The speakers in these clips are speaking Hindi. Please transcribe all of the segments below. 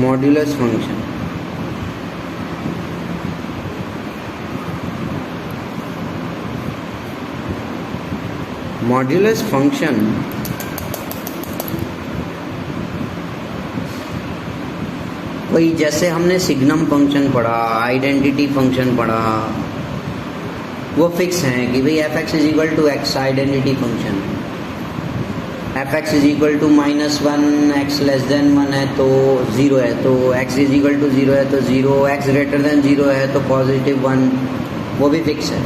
Modulus function. मॉड्यूलस फंक्शन वही जैसे हमने सिग्नम फंक्शन पढ़ा, आइडेंटिटी फंक्शन पढ़ा, वो फिक्स हैं कि भाई f x is equal to x identity function, f x is equal to -1 x less than 1 है तो 0 है, तो एक्स इज इक्वल टू 0 है तो 0, एक्स ग्रेटर देन 0 है तो +1, वो भी फिक्स है।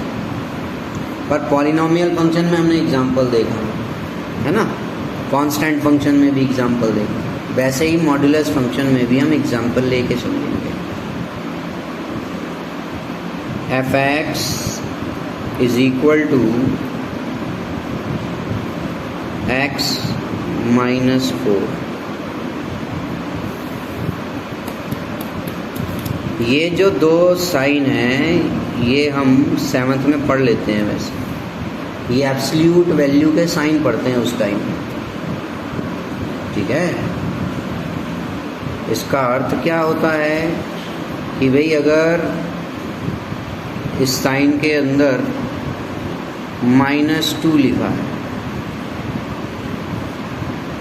पर पॉलिनोमियल फंक्शन में हमने एग्जांपल देखा है ना, कांस्टेंट फंक्शन में भी एग्जांपल देखा, वैसे ही मॉड्यूलस फंक्शन में भी हम एग्जांपल लेके समझेंगे। F x is equal to x -4। ये जो दो साइन हैं ये हम 7th में पढ़ लेते हैं, वैसे ये एब्सोल्यूट वैल्यू के साइन पढ़ते हैं उस टाइम, ठीक है। इसका अर्थ क्या होता है कि भाई अगर इस साइन के अंदर -2 लिखा है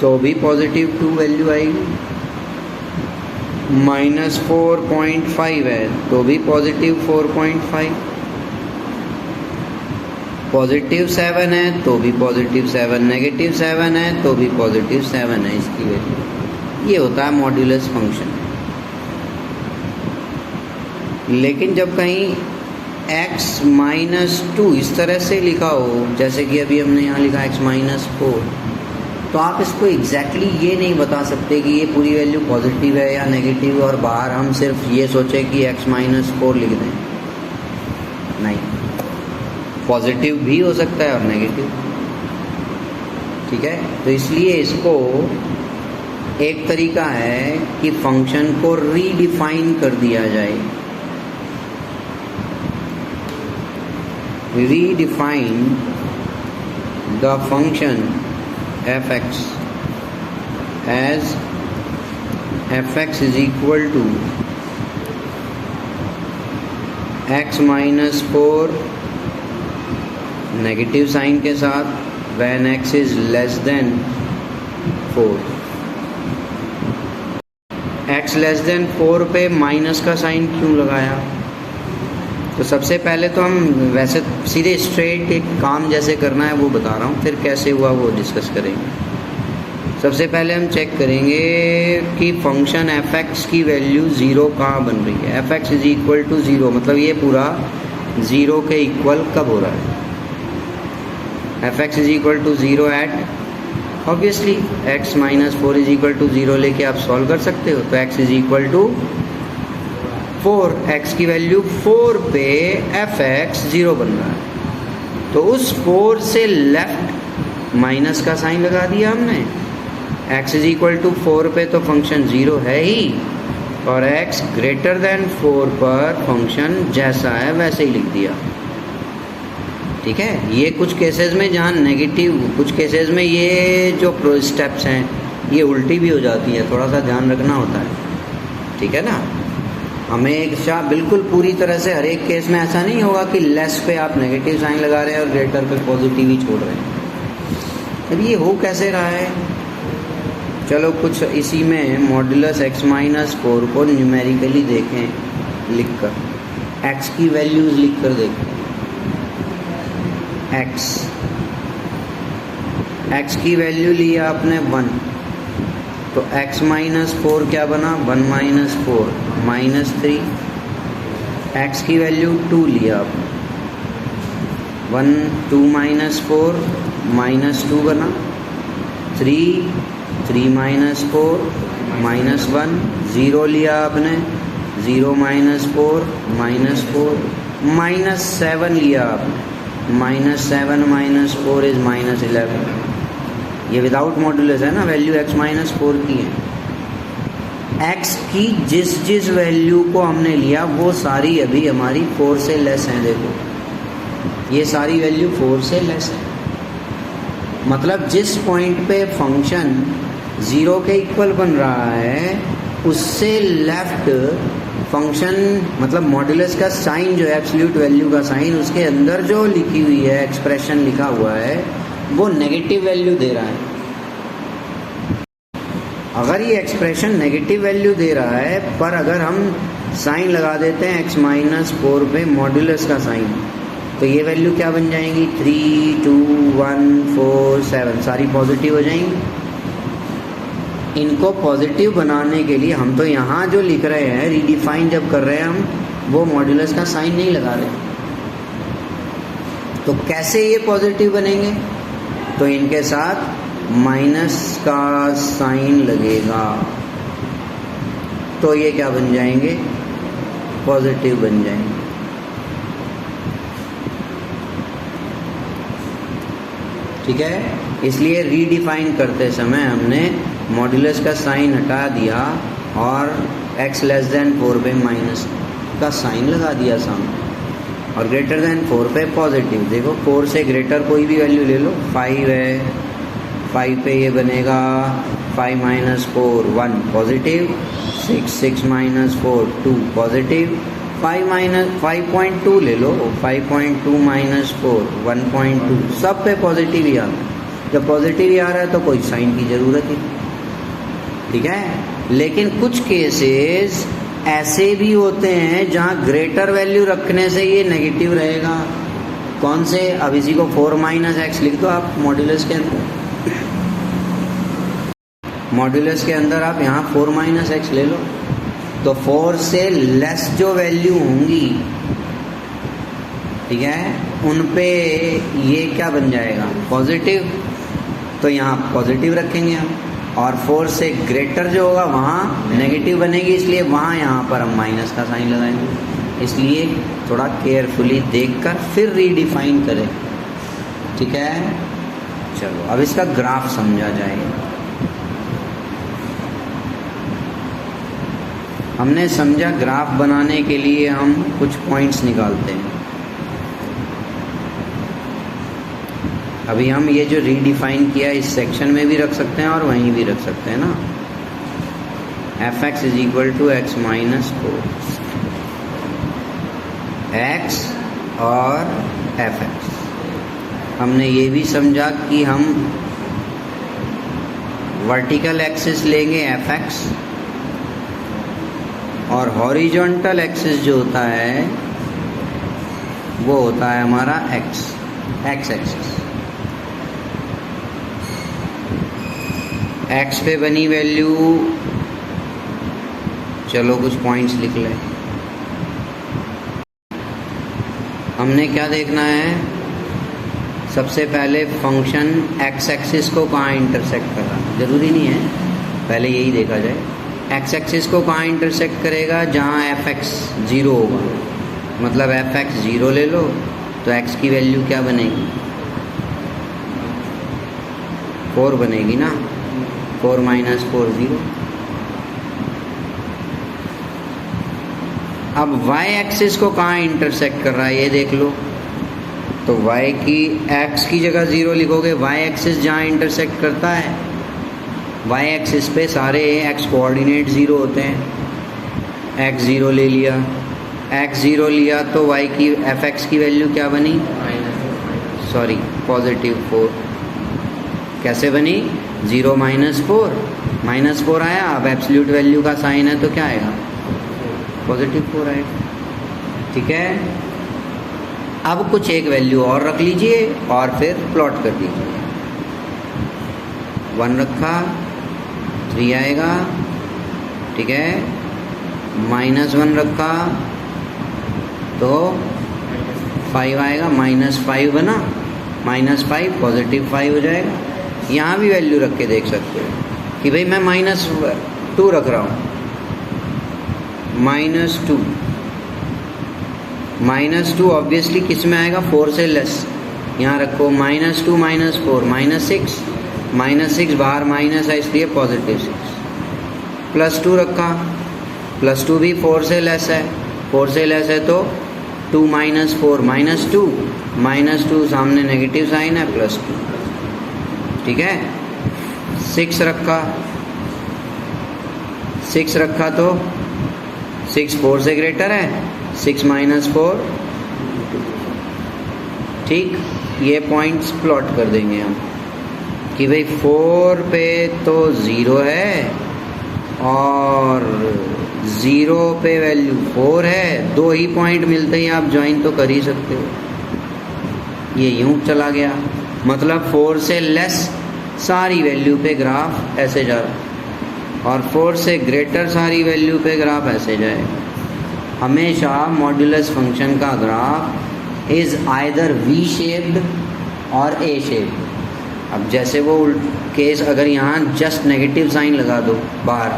तो भी +2 वैल्यू आएगी, -4.5 है तो भी +4.5, +7 है तो भी +7, -7 है तो भी +7 है इसकी वैल्यू। ये होता है मॉड्यूलस फंक्शन। लेकिन जब कहीं x-2 इस तरह से लिखा हो, जैसे कि अभी हमने यहाँ लिखा x-4, तो आप इसको एग्जैक्टली ये नहीं बता सकते कि ये पूरी वैल्यू पॉजिटिव है या नेगेटिव, और बाहर हम सिर्फ ये सोचें कि x-4 लिख दें। नहीं, पॉजिटिव भी हो सकता है और नेगेटिव, ठीक है। तो इसलिए इसको एक तरीका है कि फंक्शन को रीडिफाइन कर दिया जाए। Redefine the function f x as f x is equal to x-4 negative sign के साथ when x is less than 4। x less than 4 पे माइनस का साइन क्यों लगाया? तो सबसे पहले तो हम वैसे सीधे स्ट्रेट एक काम जैसे करना है वो बता रहा हूँ, फिर कैसे हुआ वो डिस्कस करेंगे। सबसे पहले हम चेक करेंगे कि फंक्शन एफ एक्स की वैल्यू 0 कहाँ बन रही है। F x is equal to 0 मतलब ये पूरा 0 के इक्वल कब हो रहा है? F x is equal to 0 at obviously x-4 is equal to 0 लेके आप सॉल्व कर सकते हो। तो x is equal to 4, x की वैल्यू 4 पे एफ एक्स 0 बन रहा है, तो उस 4 से लेफ्ट माइनस का साइन लगा दिया हमने। x इज इक्वल टू 4 पे तो फंक्शन 0 है ही, और x ग्रेटर देन 4 पर फंक्शन जैसा है वैसे ही लिख दिया, ठीक है। ये कुछ केसेस में जहाँ नेगेटिव, कुछ केसेस में ये जो स्टेप्स हैं ये उल्टी भी हो जाती है, थोड़ा सा ध्यान रखना होता है, ठीक है ना। हमें एक बिल्कुल पूरी तरह से हर एक केस में ऐसा नहीं होगा कि लेस पे आप नेगेटिव साइन लगा रहे हैं और ग्रेटर पे पॉजिटिव ही छोड़ रहे हैं। अब ये हो कैसे रहा है? चलो कुछ इसी में मॉड्यूलस x-4 को न्यूमेरिकली देखें लिख कर, x की वैल्यूज लिख कर देखें। x की वैल्यू लिया आपने 1, तो x-4 क्या बना? 1 - 4 -3। x की वैल्यू 2 लिया आपने, 1 2 - 4 -2 बना, 3 3 - 4 -1, 0 लिया आपने, 0 - 4 -4, -7 लिया आपने, -7 - 4 इज -11। ये विदाउट मॉड्यूलस है ना, वैल्यू x-4 की है। x की जिस वैल्यू को हमने लिया वो सारी अभी हमारी 4 से लेस है। देखो ये सारी वैल्यू 4 से लेस है, मतलब जिस पॉइंट पे फंक्शन 0 के इक्वल बन रहा है उससे लेफ्ट फंक्शन मतलब मॉड्यूलस का साइन जो है एब्सोल्यूट वैल्यू का साइन, उसके अंदर जो लिखी हुई है एक्सप्रेशन लिखा हुआ है वो नेगेटिव वैल्यू दे रहा है। अगर ये एक्सप्रेशन नेगेटिव वैल्यू दे रहा है पर अगर हम साइन लगा देते हैं x-4 पे मॉड्यूलस का साइन, तो ये वैल्यू क्या बन जाएंगी 3, 2, 1, 4, 7 सारी पॉजिटिव हो जाएंगी। इनको पॉजिटिव बनाने के लिए हम तो यहाँ जो लिख रहे हैं रीडिफाइन जब कर रहे हैं हम, वो मॉड्यूलस का साइन नहीं लगा रहे। तो कैसे ये पॉजिटिव बनेंगे? तो इनके साथ माइनस का साइन लगेगा, तो ये क्या बन जाएंगे? पॉजिटिव बन जाएंगे। ठीक है, इसलिए रीडिफाइन करते समय हमने मॉड्यूलस का साइन हटा दिया और x<4 पे माइनस का साइन लगा दिया सामने, और >4 पे पॉजिटिव। देखो 4 से ग्रेटर कोई भी वैल्यू ले लो, 5 है, 5 पे ये बनेगा 5 - 4 1 पॉजिटिव, 6 - 4 2 पॉजिटिव, 5.2 ले लो, 5.2 - 4 1.2, सब पे पॉजिटिव ही आ रहा है। जब पॉजिटिव ही आ रहा है तो कोई साइन की ज़रूरत ही नहीं। ठीक है, लेकिन कुछ केसेस ऐसे भी होते हैं जहाँ ग्रेटर वैल्यू रखने से ये नेगेटिव रहेगा। कौन से? अब इसी को 4 - x लिख दो आप मॉड्यूलस के अंदर। मॉड्यूलस के अंदर आप यहाँ 4 - x ले लो, तो 4 से लेस जो वैल्यू होंगी, ठीक है, उन पे ये क्या बन जाएगा? पॉजिटिव। तो यहाँ पॉजिटिव रखेंगे हम, और 4 से ग्रेटर जो होगा वहाँ नेगेटिव बनेगी, इसलिए वहाँ यहाँ पर हम माइनस का साइन लगाएंगे। इसलिए थोड़ा केयरफुली देखकर फिर रीडिफाइन करें। ठीक है, चलो अब इसका ग्राफ समझा जाएगा। हमने समझा ग्राफ बनाने के लिए हम कुछ पॉइंट्स निकालते हैं। अभी हम ये जो रीडिफाइन किया इस सेक्शन में भी रख सकते हैं और वहीं भी रख सकते हैं ना। fx = x-4, x और fx। हमने ये भी समझा कि हम वर्टिकल एक्सिस लेंगे fx, और हॉरिजॉन्टल एक्सिस जो होता है वो होता है हमारा x एक्सिस। x पे बनी वैल्यू, चलो कुछ पॉइंट्स लिख लें। हमने क्या देखना है? सबसे पहले फंक्शन x एक्सिस को कहाँ इंटरसेक्ट कर रहा है, ज़रूरी नहीं है, पहले यही देखा जाए। x एक्सिस को कहाँ इंटरसेक्ट करेगा? जहाँ fx 0 होगा, मतलब fx 0 ले लो, तो x की वैल्यू क्या बनेगी? 4 बनेगी ना, 4 - 4 0। अब y एक्सिस को कहाँ इंटरसेक्ट कर रहा है ये देख लो, तो y की x की जगह 0 लिखोगे। y एक्सिस जहाँ इंटरसेक्ट करता है, y एक्सिस पे सारे x कोऑर्डिनेट 0 होते हैं। x 0 ले लिया, x 0 लिया तो y की fx की वैल्यू क्या बनी? +4। कैसे बनी? 0 - 4 -4 आया। अब एब्सोल्यूट वैल्यू का साइन है तो क्या आएगा? +4 आएगा। ठीक है, अब कुछ एक वैल्यू और रख लीजिए और फिर प्लॉट कर दीजिए। 1 रखा, 3 आएगा। ठीक है, -1 रखा तो 5 आएगा, -5 बना, -5 +5 हो जाएगा। यहाँ भी वैल्यू रख के देख सकते हो कि भाई मैं -2 रख रहा हूँ, -2 ऑब्वियसली किस में आएगा? 4 से लेस। यहाँ रखो -2 - 4 -6 बाहर माइनस है इसलिए +6। +2 रखा, +2 भी 4 से लेस है, 4 से लेस है तो 2 - 4 -2 सामने नेगेटिव साइन है, +2। ठीक है, 6 रखा, 6 रखा तो 6 4 से ग्रेटर है, 6 माइनस 4 ठीक। ये पॉइंट्स प्लॉट कर देंगे हम कि भाई 4 पे तो 0 है और 0 पे वैल्यू 4 है, 2 ही पॉइंट मिलते ही आप ज्वाइन तो कर ही सकते हो। ये यूं चला गया, मतलब 4 से लेस सारी वैल्यू पे ग्राफ ऐसे जा रहा और 4 से ग्रेटर सारी वैल्यू पे ग्राफ ऐसे जाएगा। हमेशा मॉड्यूलस फंक्शन का graph is either V shaped और ए शेप्ड। अब जैसे वो केस अगर यहाँ जस्ट नेगेटिव साइन लगा दो बाहर,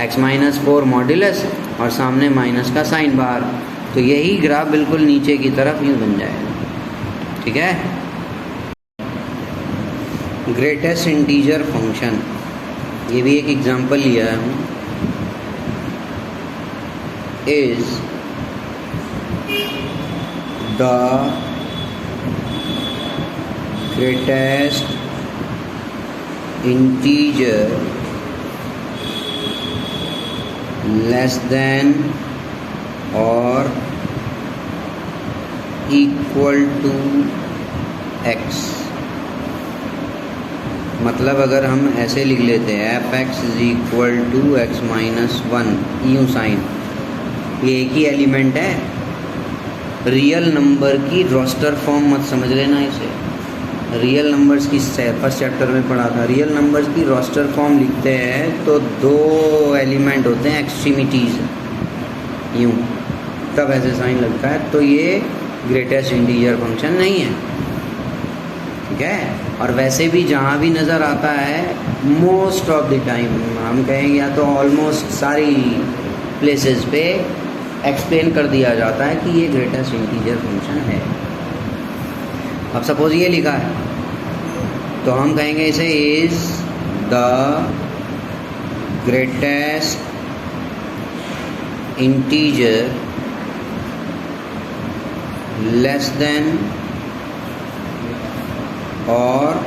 x माइनस 4 मॉड्यूलस और सामने माइनस का साइन बाहर, तो यही ग्राफ बिल्कुल नीचे की तरफ यूँ बन जाएगा। ठीक है। ग्रेटेस्ट इंटीजर फंक्शन, ये भी एक एग्जांपल लिया है हम, is the greatest integer less than और इक्वल टू x। मतलब अगर हम ऐसे लिख लेते हैं f x is equal to x minus 1 यूँ साइन, ये एक ही एलिमेंट है। रियल नंबर की रोस्टर फॉर्म मत समझ लेना इसे, रियल नंबर्स की फर्स्ट चैप्टर में पढ़ा था। रियल नंबर्स की रोस्टर फॉर्म लिखते हैं तो 2 एलिमेंट होते हैं एक्सट्रीमिटीज़, यूँ, तब ऐसे साइन लगता है। तो ये ग्रेटेस्ट इंटीजर फंक्शन नहीं है। ठीक है। और वैसे भी जहाँ भी नज़र आता है मोस्ट ऑफ द टाइम हम कहेंगे या तो ऑलमोस्ट सारी प्लेसेस पे एक्सप्लेन कर दिया जाता है कि ये ग्रेटेस्ट इंटीजर फंक्शन है। अब सपोज ये लिखा है तो हम कहेंगे इसे is the greatest integer less than और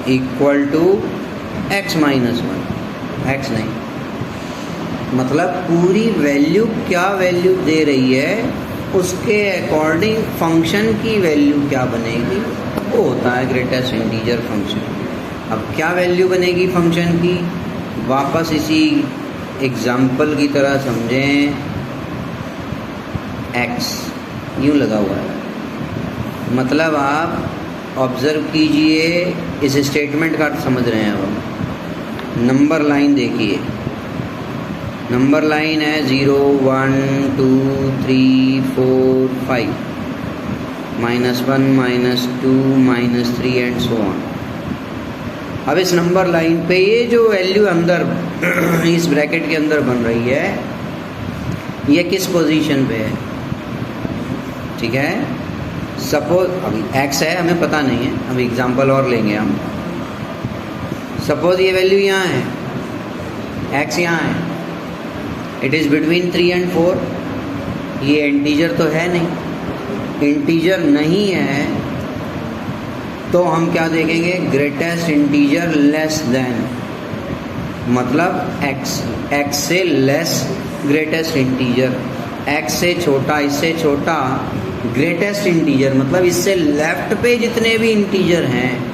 equal to x minus 1। x नहीं, मतलब पूरी वैल्यू क्या वैल्यू दे रही है उसके अकॉर्डिंग फंक्शन की वैल्यू क्या बनेगी, वो होता है ग्रेटेस्ट इंटीजर फंक्शन। अब क्या वैल्यू बनेगी फंक्शन की, वापस इसी एग्जाम्पल की तरह समझें। x यूँ लगा हुआ है, मतलब आप ऑब्ज़र्व कीजिए, इस स्टेटमेंट का समझ रहे हैं। अब हम नंबर लाइन देखिए, नंबर लाइन है 0 1 2 3 4 5 -1 -2 -3 एंड सो ऑन। अब इस नंबर लाइन पे ये जो वैल्यू अंदर इस ब्रैकेट के अंदर बन रही है, ये किस पोजीशन पे है। ठीक है। सपोज अभी x है, हमें पता नहीं है, अब एग्जांपल और लेंगे हम। सपोज ये वैल्यू यहाँ है, x यहाँ है, इट इज़ बिटवीन 3 एंड 4। ये इंटीजर तो है नहीं, इंटीजर नहीं है तो हम क्या देखेंगे, ग्रेटेस्ट इंटीजर लेस देन, मतलब x से लेस ग्रेटेस्ट इंटीजर, x से छोटा, इससे छोटा ग्रेटेस्ट इंटीजर, मतलब इससे लेफ्ट पे जितने भी इंटीजर हैं,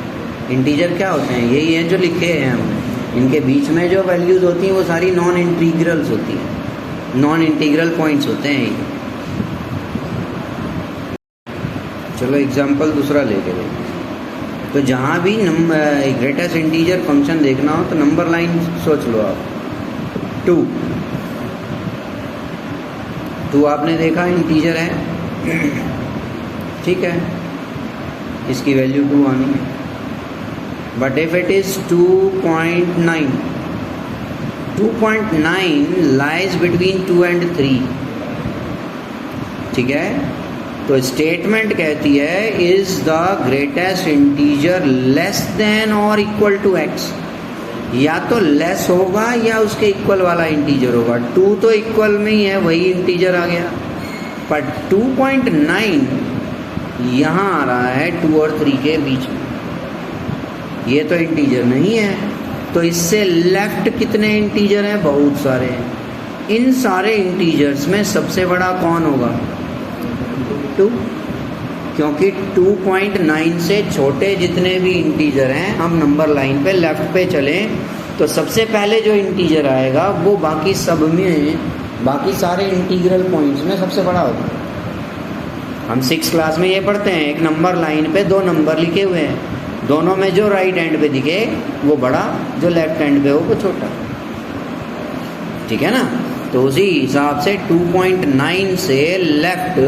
इंटीजर क्या होते हैं, यही है जो लिखे हैं हमने। इनके बीच में जो वैल्यूज़ होती हैं वो सारी नॉन इंटीग्रल्स होती हैं, नॉन इंटीग्रल पॉइंट्स होते हैं ये। चलो एग्जांपल दूसरा लेके देखो। तो जहाँ भी ग्रेटेस्ट इंटीजर फंक्शन देखना हो तो नंबर लाइन सोच लो आप। 2 आपने देखा इंटीजर है, ठीक है, इसकी वैल्यू 2 आनी है। But if it is 2.9 lies between 2 and 3। ठीक है। तो स्टेटमेंट कहती है is the greatest integer less than और इक्वल टू x। या तो लेस होगा या उसके इक्वल वाला इंटीजर होगा। 2 तो इक्वल में ही है, वही इंटीजर आ गया। पर 2.9 यहाँ आ रहा है 2 और 3 के बीच में, ये तो इंटीजर नहीं है। तो इससे लेफ्ट कितने इंटीजर हैं? बहुत सारे हैं। इन सारे इंटीजर्स में सबसे बड़ा कौन होगा? 2, क्योंकि 2.9 से छोटे जितने भी इंटीजर हैं, हम नंबर लाइन पे लेफ्ट पे चलें तो सबसे पहले जो इंटीजर आएगा वो बाकी सब में, बाकी सारे इंटीग्रल पॉइंट्स में सबसे बड़ा होगा। हम 6 क्लास में ये पढ़ते हैं, एक नंबर लाइन पे 2 नंबर लिखे हुए हैं, दोनों में जो राइट हैंड पे दिखे वो बड़ा, जो लेफ्ट हैंड पे हो वो छोटा। ठीक है ना? तो उसी हिसाब से 2.9 से लेफ्ट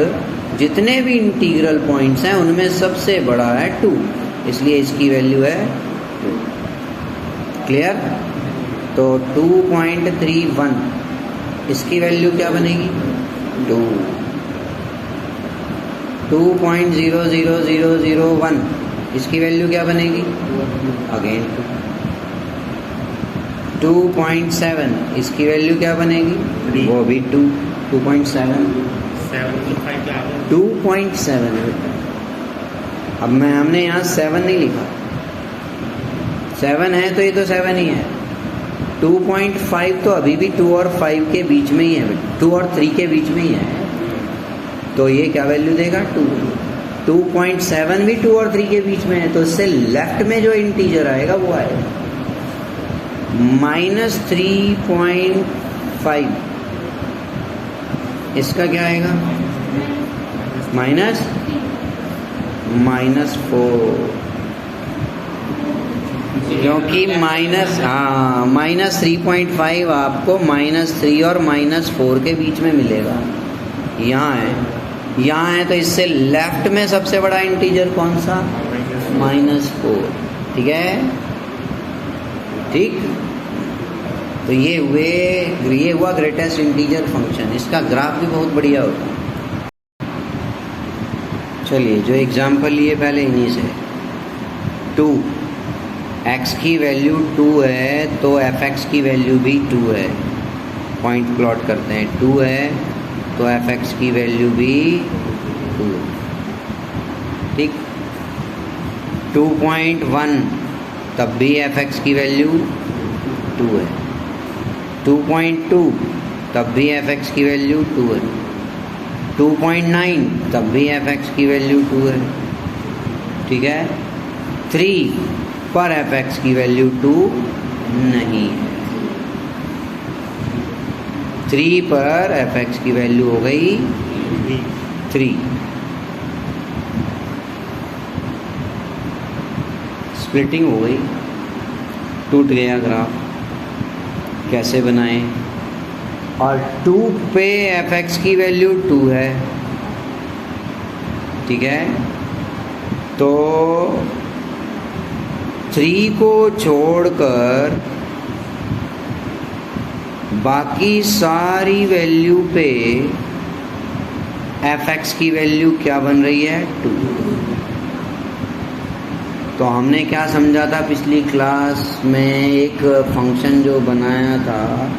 जितने भी इंटीग्रल पॉइंट्स हैं उनमें सबसे बड़ा है 2, इसलिए इसकी वैल्यू है 2। क्लियर? तो 2.31 इसकी वैल्यू क्या बनेगी? 2। 2.00001 इसकी वैल्यू क्या बनेगी? अगेन 2। 2.7 इसकी वैल्यू क्या बनेगी? वो भी 2। 2.7 2.7 अब हमने यहाँ 7 नहीं लिखा, 7 है तो ये तो 7 ही है। 2.5 तो अभी भी 2 और 5 के बीच में ही है, 2 और 3 के बीच में ही है, तो ये क्या वैल्यू देगा? 2। 2.7 भी 2 और 3 के बीच में है, तो इससे लेफ्ट में जो इंटीजर आएगा वो आएगा -3.5। इसका क्या आएगा? -4, क्योंकि -3.5 आपको -3 और -4 के बीच में मिलेगा। यहाँ है तो इससे लेफ्ट में सबसे बड़ा इंटीजर कौन सा? -4। ठीक है? ठीक, तो ये हुआ ग्रेटेस्ट इंटीजर फंक्शन। इसका ग्राफ भी बहुत बढ़िया होता है। चलिए जो एग्जाम्पल लिए पहले इन्हीं से। 2, x की वैल्यू 2 है तो fx की वैल्यू भी 2 है। पॉइंट प्लॉट करते हैं, 2 है तो fx की वैल्यू भी 2। ठीक, 2.1 तब भी fx की वैल्यू 2 है। 2.2 तब भी fx की वैल्यू 2 है। 2.9 तब भी fx की वैल्यू 2 है। ठीक है? 3 पर fx की वैल्यू 2 नहीं है। 3 पर fx की वैल्यू हो गई 3। स्प्लिटिंग हो गई, टूट गया ग्राफ। कैसे बनाएं? और 2 पे fx की वैल्यू 2 है। ठीक है? तो 3 को छोड़कर बाकी सारी वैल्यू पे fx की वैल्यू क्या बन रही है? 2। तो हमने क्या समझा था पिछली क्लास में? एक फंक्शन जो बनाया था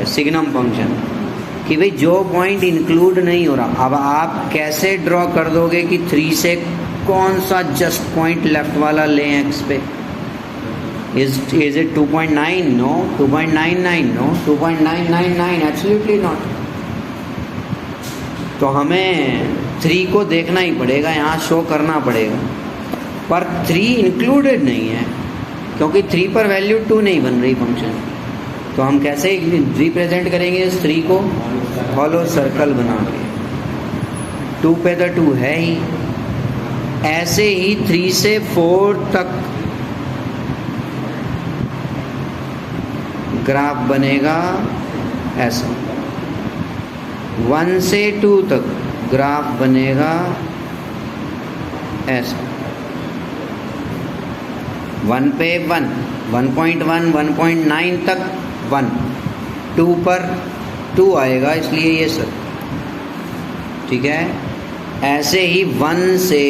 सिग्नम फंक्शन, कि भाई जो पॉइंट इंक्लूड नहीं हो रहा, अब आप कैसे ड्रॉ कर दोगे कि 3 से कौन सा जस्ट पॉइंट लेफ्ट वाला लें एक्स पे? Is it 2.9? No. 2.99? No. 2.999? Absolutely not. तो हमें 3 को देखना ही पड़ेगा, यहाँ शो करना पड़ेगा, पर 3 इंक्लूडेड नहीं है क्योंकि 3 पर वैल्यू 2 नहीं बन रही फंक्शन। तो हम कैसे रिप्रेजेंट करेंगे इस 3 को? हॉलो सर्कल बना के। 2 पे तो 2 है ही। ऐसे ही 3 से 4 तक ग्राफ बनेगा ऐसा। 1 से 2 तक ग्राफ बनेगा ऐसा। 1 पे 1, 1.1, 1.9 तक 1, 2 पर 2 आएगा, इसलिए ये सब। ठीक है? ऐसे ही 1 से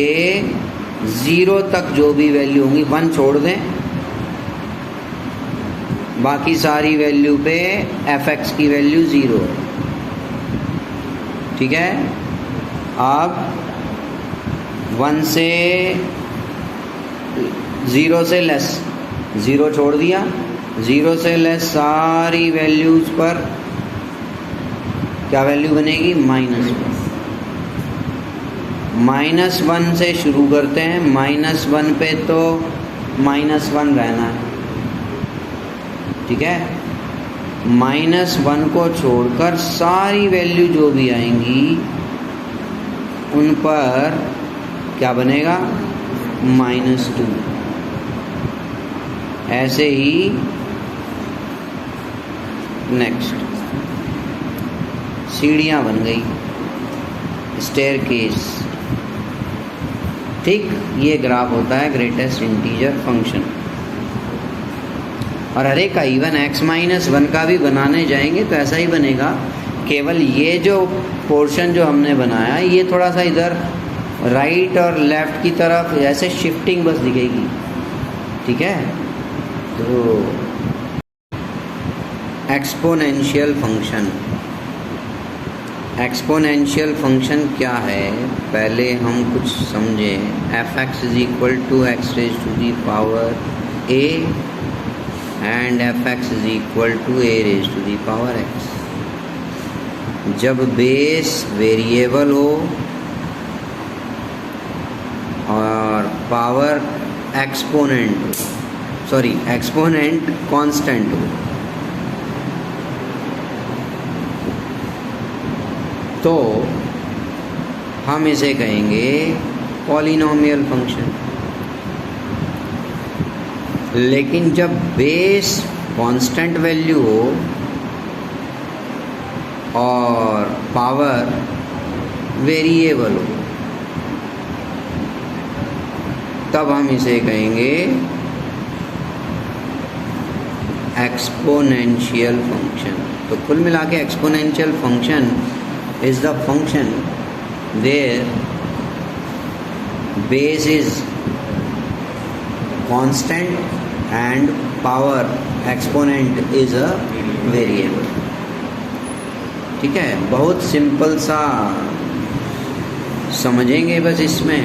0 तक जो भी वैल्यू होंगी, 1 छोड़ दें, बाकी सारी वैल्यू पे fx की वैल्यू 0 है। ठीक है? अब 1 से 0 से लेस ज़ीरो छोड़ दिया, ज़ीरो से लेस सारी वैल्यूज़ पर क्या वैल्यू बनेगी? -1। -1 से शुरू करते हैं, -1 पे तो -1 रहना है, ठीक है। -1 को छोड़कर सारी वैल्यू जो भी आएंगी उन पर क्या बनेगा? -2। ऐसे ही नेक्स्ट सीढ़ियाँ बन गई, स्टेयरकेस, ठीक। ये ग्राफ होता है ग्रेटेस्ट इंटीजर फंक्शन। और अरे का इवन x-1 का भी बनाने जाएंगे तो ऐसा ही बनेगा, केवल ये जो पोर्शन जो हमने बनाया ये थोड़ा सा इधर राइट और लेफ़्ट की तरफ ऐसे शिफ्टिंग बस दिखेगी, ठीक है। तो एक्सपोनेंशियल फंक्शन, एक्सपोनेंशियल फंक्शन क्या है पहले हम कुछ समझें। f(x) = x⁴ a and f(x) = a⁴x। जब बेस वेरिएबल हो और पावर एक्सपोनेंट कांस्टेंट हो तो हम इसे कहेंगे पॉलिनोमियल फंक्शन। लेकिन जब बेस कांस्टेंट वैल्यू हो और पावर वेरिएबल हो तब हम इसे कहेंगे एक्सपोनेंशियल फंक्शन। तो कुल मिला के exponential function is the function where base is constant and power exponent is a variable, ठीक है। बहुत सिंपल सा समझेंगे बस। इसमें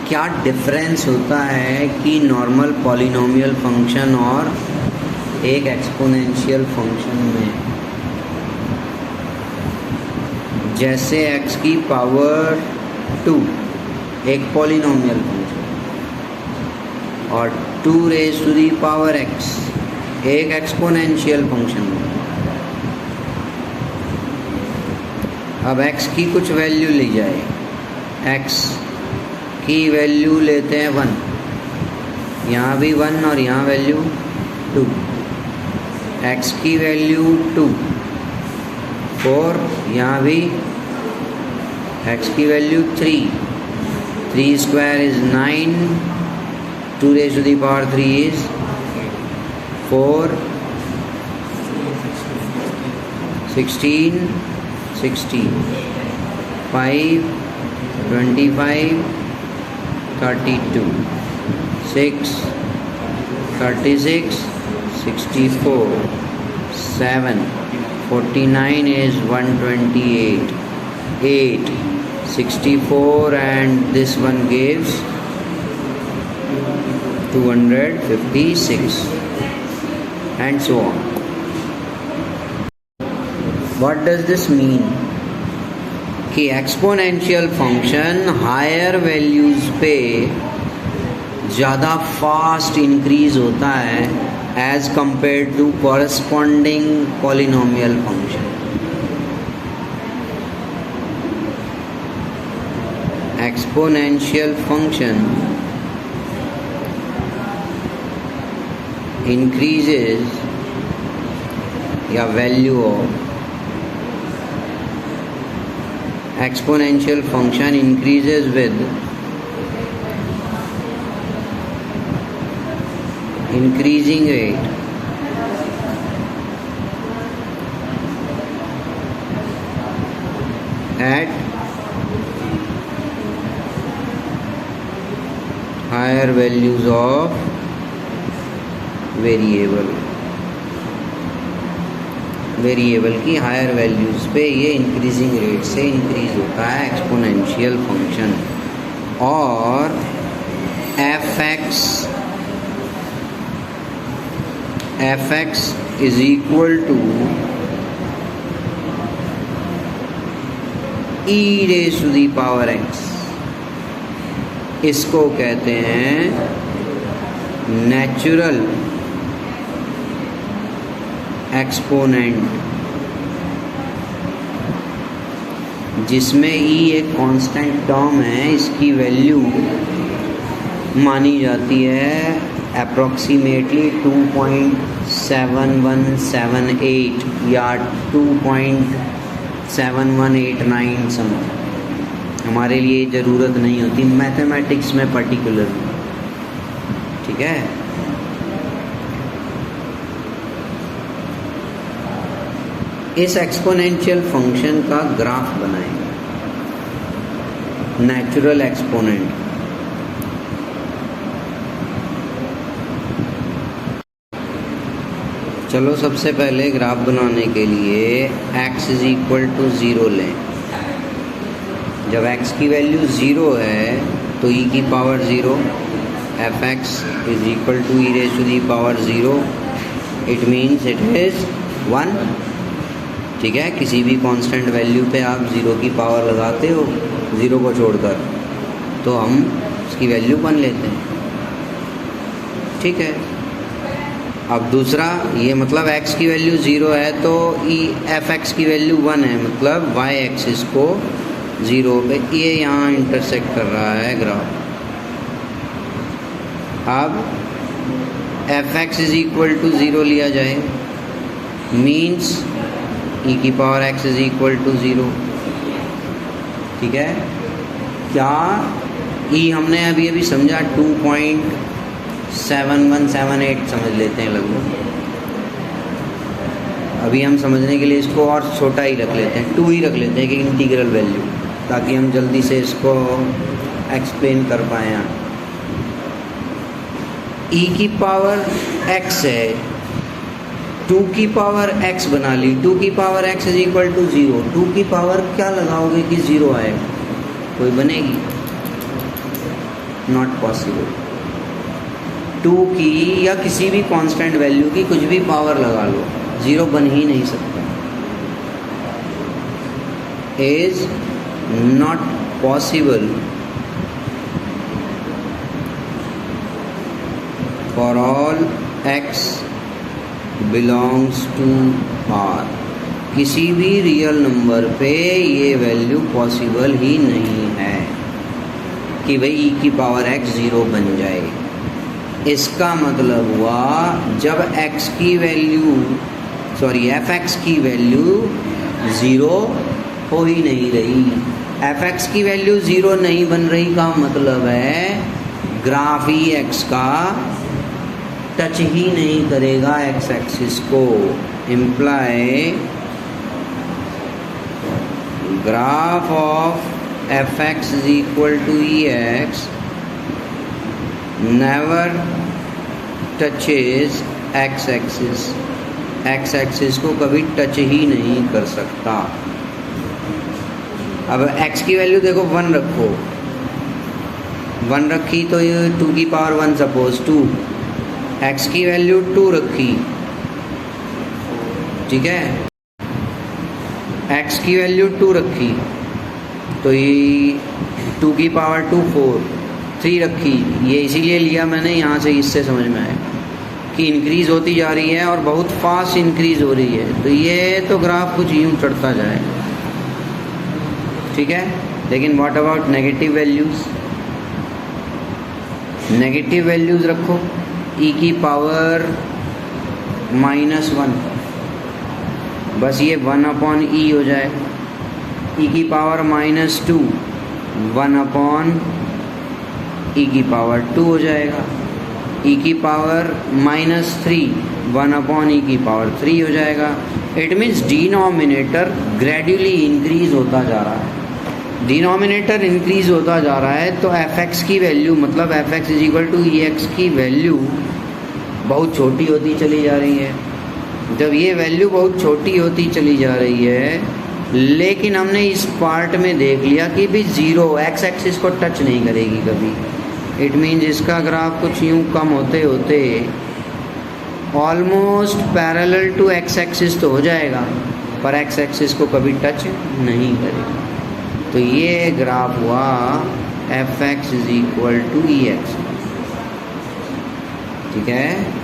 क्या डिफरेंस होता है कि नॉर्मल पॉलिनोमियल फंक्शन और एक एक्सपोनेंशियल फंक्शन में। जैसे x की पावर 2 एक पॉलिनोमियल फंक्शन और 2⁻x एक एक्सपोनेंशियल फंक्शन। अब x की कुछ वैल्यू ली जाए, x की वैल्यू लेते हैं 1, यहाँ भी 1 और यहाँ वैल्यू 2। x की वैल्यू 2, 4, यहाँ भी x की value 3, 3² is 9, 2⁻³ is 4, 16, 5, 25, 32, 6, 36, 64, 7, 49 is 128, 8, 64 and this one gives 256 and so on. What does this mean? कि एक्सपोनेंशियल फंक्शन हायर वैल्यूज़ पे ज़्यादा फास्ट इंक्रीज होता है as compare to corresponding polynomial function. Exponential function increases या value of exponential function increases with increasing rate at higher values of variable की हायर वैल्यूज़ पे ये इंक्रीजिंग रेट से इंक्रीज होता है एक्सपोनेंशियल फंक्शन। और f x is equal to e raise to the power x, इसको कहते हैं नेचुरल एक्सपोनेंट, जिसमें ई एक कांस्टेंट टर्म है। इसकी वैल्यू मानी जाती है अप्रॉक्सीमेटली 2.7178 या 2.7189 समथिंग। हमारे लिए ज़रूरत नहीं होती मैथमेटिक्स में पर्टिकुलर, ठीक है। इस एक्सपोनेंशियल फंक्शन का ग्राफ बनाएंगे, नेचुरल एक्सपोनेंट। चलो सबसे पहले ग्राफ बनाने के लिए x इज इक्वल टू 0 लें। जब x की वैल्यू 0 है तो e की power 0, f x is equal to e raise to the power 0, it means it is 1, ठीक है। किसी भी कांस्टेंट वैल्यू पे आप 0 की पावर लगाते हो 0 को छोड़कर, तो हम उसकी वैल्यू 1 लेते हैं, ठीक है। अब दूसरा, ये मतलब x की वैल्यू 0 है तो एफ एक्स की वैल्यू 1 है, मतलब y एक्सिस को 0 पे ये यहाँ इंटरसेक्ट कर रहा है ग्राफ। अब f x is equal to 0 लिया जाए, मीन्स ई की power x is equal to 0, ठीक है। क्या ई हमने अभी अभी समझा 2.7178 समझ लेते हैं लगभग। अभी हम समझने के लिए इसको और छोटा ही रख लेते हैं, 2 ही रख लेते हैं कि इंटीग्रल वैल्यू, ताकि हम जल्दी से इसको एक्सप्लेन कर पाएँ। ई की पावर x है, 2 की पावर x बना ली, 2 की power x is equal to 0। 2 की पावर क्या लगाओगे कि 0 आए, कोई बनेगी? Not possible. 2 की या किसी भी कांस्टेंट वैल्यू की कुछ भी पावर लगा लो, 0 बन ही नहीं सकता, is not possible for all x belongs to R। किसी भी रियल नंबर पे ये वैल्यू पॉसिबल ही नहीं है कि भाई e की पावर x 0 बन जाए। इसका मतलब हुआ जब x की वैल्यू एफ एक्स की वैल्यू 0 हो ही नहीं रही, एफ एक्स की वैल्यू 0 नहीं बन रही का मतलब है ग्राफ ही x का टच ही नहीं करेगा x एक्सिस को। Imply graph of f x is equal to e x never touches x axis, x axis को कभी टच ही नहीं कर सकता। अब x की वैल्यू देखो 1 रखो, 1 रखी तो ये 2 की पावर 1 सपोज 2, x की वैल्यू 2 रखी, ठीक है। x की वैल्यू 2 रखी तो ये 2 की पावर 2 4, 3 रखी, ये इसीलिए लिया मैंने, यहाँ से इससे समझ में आया कि इंक्रीज़ होती जा रही है और बहुत फास्ट इंक्रीज़ हो रही है, तो ये तो ग्राफ कुछ यूँ चढ़ता जाएगा, ठीक है। लेकिन what about negative values? Negative values रखो, e की पावर -1, बस ये 1/e हो जाए, e की पावर -2 1/e की पावर 2 हो जाएगा, e की पावर -3 1/e की पावर 3 हो जाएगा। It means denominator gradually increase होता जा रहा है, डिनोमिनेटर इंक्रीज होता जा रहा है, तो एफ एक्स की वैल्यू मतलब f x is equal to e x की वैल्यू बहुत छोटी होती चली जा रही है। जब ये वैल्यू बहुत छोटी होती चली जा रही है, लेकिन हमने इस पार्ट में देख लिया कि भी 0 एक्स एक्सिस को टच नहीं करेगी कभी, इट मीन्स इसका ग्राफ कुछ यूँ कम होते होते almost parallel to x axis तो हो जाएगा, पर एक्स एक्सिस को कभी टच नहीं करेगा। तो ये ग्राफ हुआ f x is equal to e x. ठीक है।